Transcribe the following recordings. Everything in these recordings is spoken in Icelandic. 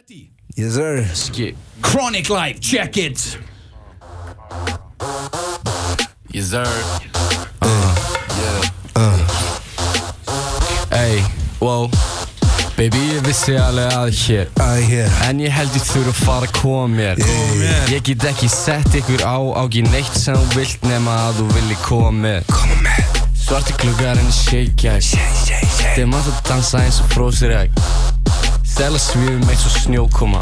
Ready? Yes sir. Skip. Chronic Life, check it! Yes sir. Ey, wow. Baby, ég vissi alveg að hér en ég held ég þurfa að fara að koma mér. Ég get ekki sett ykkur á ekki neitt sem þú vilt nema að þú vilji koma með. Svarti gluggarinn shake Þeim að það dansa eins og frósir egg. Stella svífum eins og snjókoma.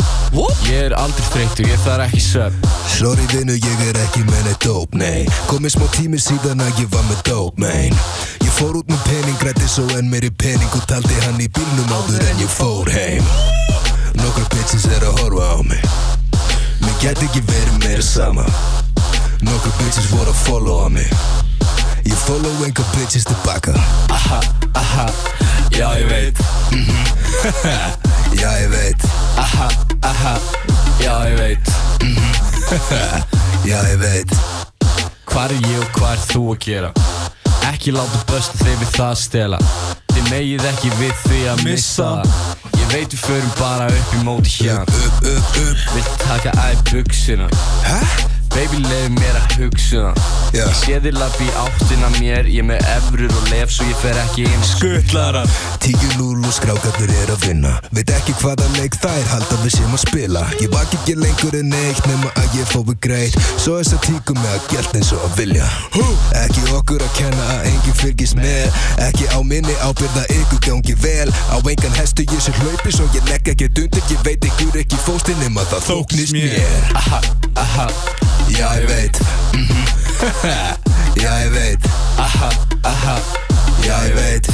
Ég aldrei þreyttur, ég þarf ekki svefn. Sorry vinnu, ég ekki með neitt dope, nei. Komið smá tími síðan að ég var með dope, man. Ég fór út með pening, grætti svo enn meiri pening og taldi hann í bílnum áður en ég fór heim. Nokkra bitches að horfa á mig. Mér gæti ekki verið meira sama. Nokkra bitches voru að followa mig. Ég follow enga bitches tilbaka. Já ég veit. Já ég veit. Já ég veit. Já ég veit. Hvar ég og hvað þú að gera? Ekki láta bösta þeir við það að stela. Þið megið ekki við því að missa það. Ég veit við förum bara upp í móti hérna. Vilt taka buxina? Baby leiði mér að hugsa Ég sé þér labbi í áttina mér Ég með evrur og lef svo ég fer ekki inn Skuttlara 10-0 og skrákarnir að vinna Veit ekki hvaða leik þær halda við sem að spila Ég vak ekki lengur en neitt nema að ég fói greit Svo þess að tíku mig að gert eins og að vilja Ekki okkur að kenna að enginn fylgist með Ekki á minni ábyrgð að ykkur gangi vel Á engan hestu ég sem hlaupi svo ég legg ekkert undir Ég veit ykkur ekki fósti nema það þóknist mér Já ég veit Já ég veit Já ég veit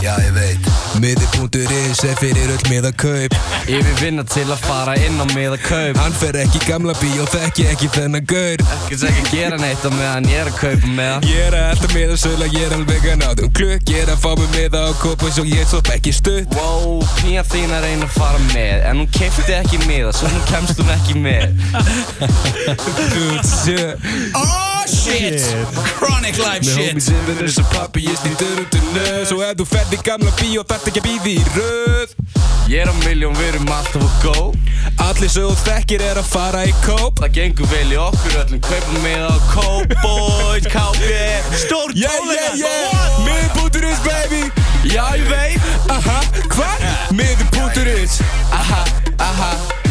Já ég veit Miði.is fyrir öll miðakaup Yfir vinna til að fara inn á miðakaup Hann fer ekki Gamla bíó þekki ekki þennan gaur Ekkert ekki að gera neitt á meðan ég að kaupa með Ég að elda miða söla, ég alveg að náðum klukk Ég að fá mig miða á kopa svo ég svo ekki stutt Wow, pína þín að reyna að fara með En hún keypti ekki miða, svo nú kemst hún ekki með Good shit Oh shit! Chronic Life Með shit! homies yfir eins og pappi, ég snýtur út Svo ef þú ferð í Gamla bíó þarft ekki að bíða í röð Ég á miljón, við erum alltaf að go Allir svo þú þekkir að fara í kóp Það gengur vel í okkur öllum Kaupum með á Cowboys, KB Stór tónleikar Miði.is baby Já ég veit Hvar? Miði.is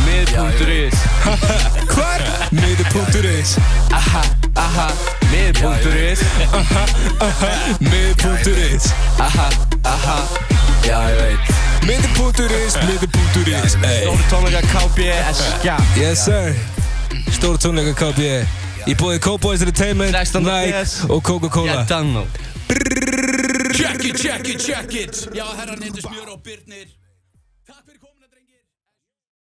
Miði.is Hvar? Miði.is Miði.is Miði.is Já ég veit Miði.is Stór tónleikar KB SK Yes sir Stór tónleikar KB Í boði Cowboys Entertainment, 16. Nike og Coca-Cola Ég danno Check it! Já, herran heitir Smjör og Birnir Takk fyrir komuna